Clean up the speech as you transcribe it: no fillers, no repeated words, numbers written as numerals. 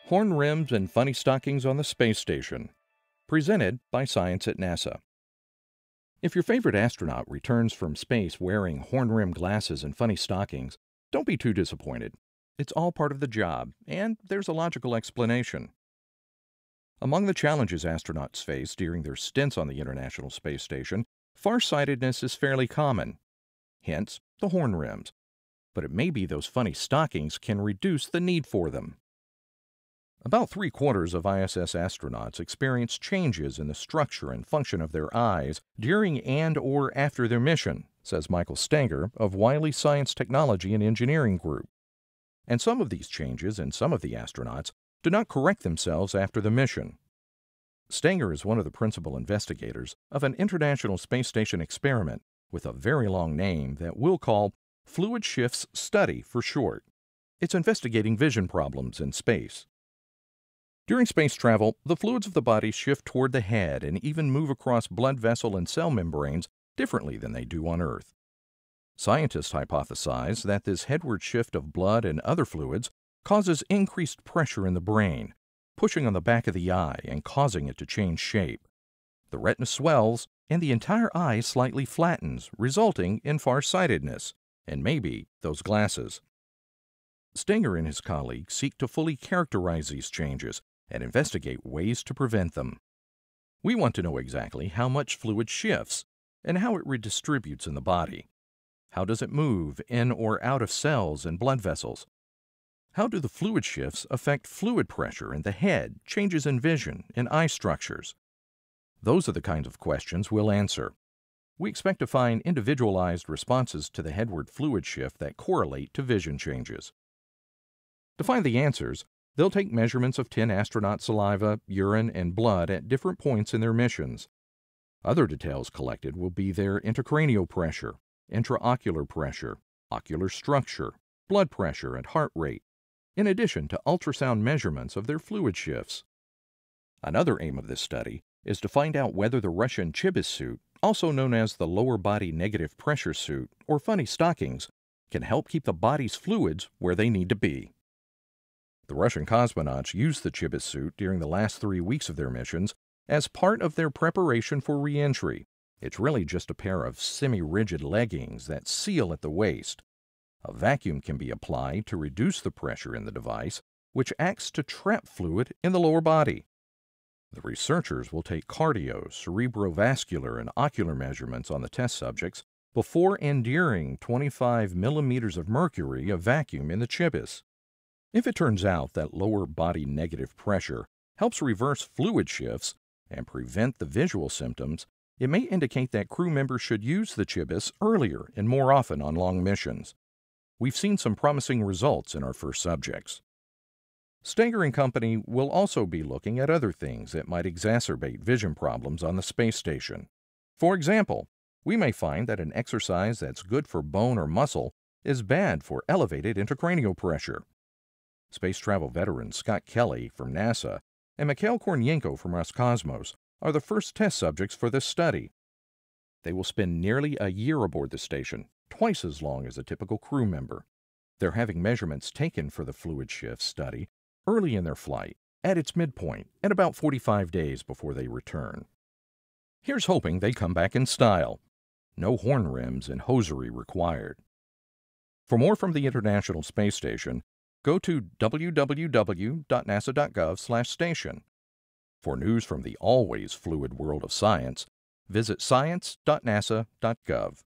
Horn Rims and Funny Stockings on the Space Station, presented by Science at NASA. If your favorite astronaut returns from space wearing horn-rimmed glasses and funny stockings, don't be too disappointed. It's all part of the job, and there's a logical explanation. Among the challenges astronauts face during their stints on the International Space Station, farsightedness is fairly common. Hence, the horn rims. But it may be those funny stockings can reduce the need for them. About 3/4 of ISS astronauts experience changes in the structure and function of their eyes during and/or after their mission, says Michael Stenger of Wyle Science Technology and Engineering Group. And some of these changes in some of the astronauts do not correct themselves after the mission. Stenger is one of the principal investigators of an International Space Station experiment with a very long name that we'll call Fluid Shifts Study for short. It's investigating vision problems in space. During space travel, the fluids of the body shift toward the head and even move across blood vessel and cell membranes differently than they do on Earth. Scientists hypothesize that this headward shift of blood and other fluids causes increased pressure in the brain, pushing on the back of the eye and causing it to change shape. The retina swells and the entire eye slightly flattens, resulting in farsightedness, and maybe those glasses. Stenger and his colleagues seek to fully characterize these changes and investigate ways to prevent them. We want to know exactly how much fluid shifts and how it redistributes in the body. How does it move in or out of cells and blood vessels? How do the fluid shifts affect fluid pressure in the head, changes in vision, and eye structures? Those are the kinds of questions we'll answer. We expect to find individualized responses to the headward fluid shift that correlate to vision changes. To find the answers, they'll take measurements of 10 astronaut saliva, urine, and blood at different points in their missions. Other details collected will be their intracranial pressure, intraocular pressure, ocular structure, blood pressure, and heart rate, in addition to ultrasound measurements of their fluid shifts. Another aim of this study is to find out whether the Russian Chibis suit, also known as the lower body negative pressure suit or funny stockings, can help keep the body's fluids where they need to be. The Russian cosmonauts used the Chibis suit during the last 3 weeks of their missions as part of their preparation for re-entry. It's really just a pair of semi-rigid leggings that seal at the waist. A vacuum can be applied to reduce the pressure in the device, which acts to trap fluid in the lower body. The researchers will take cardio, cerebrovascular, and ocular measurements on the test subjects before and during 25 millimeters of mercury of vacuum in the Chibis. If it turns out that lower body negative pressure helps reverse fluid shifts and prevent the visual symptoms, it may indicate that crew members should use the Chibis earlier and more often on long missions. We've seen some promising results in our first subjects. Stenger and company will also be looking at other things that might exacerbate vision problems on the space station. For example, we may find that an exercise that's good for bone or muscle is bad for elevated intracranial pressure. Space travel veterans Scott Kelly from NASA and Mikhail Kornienko from Roscosmos are the first test subjects for this study. They will spend nearly a year aboard the station, twice as long as a typical crew member. They're having measurements taken for the fluid shift study early in their flight, at its midpoint, and about 45 days before they return. Here's hoping they come back in style. No horn rims and hosiery required. For more from the International Space Station, go to www.nasa.gov/station. For news from the always fluid world of science, visit science.nasa.gov.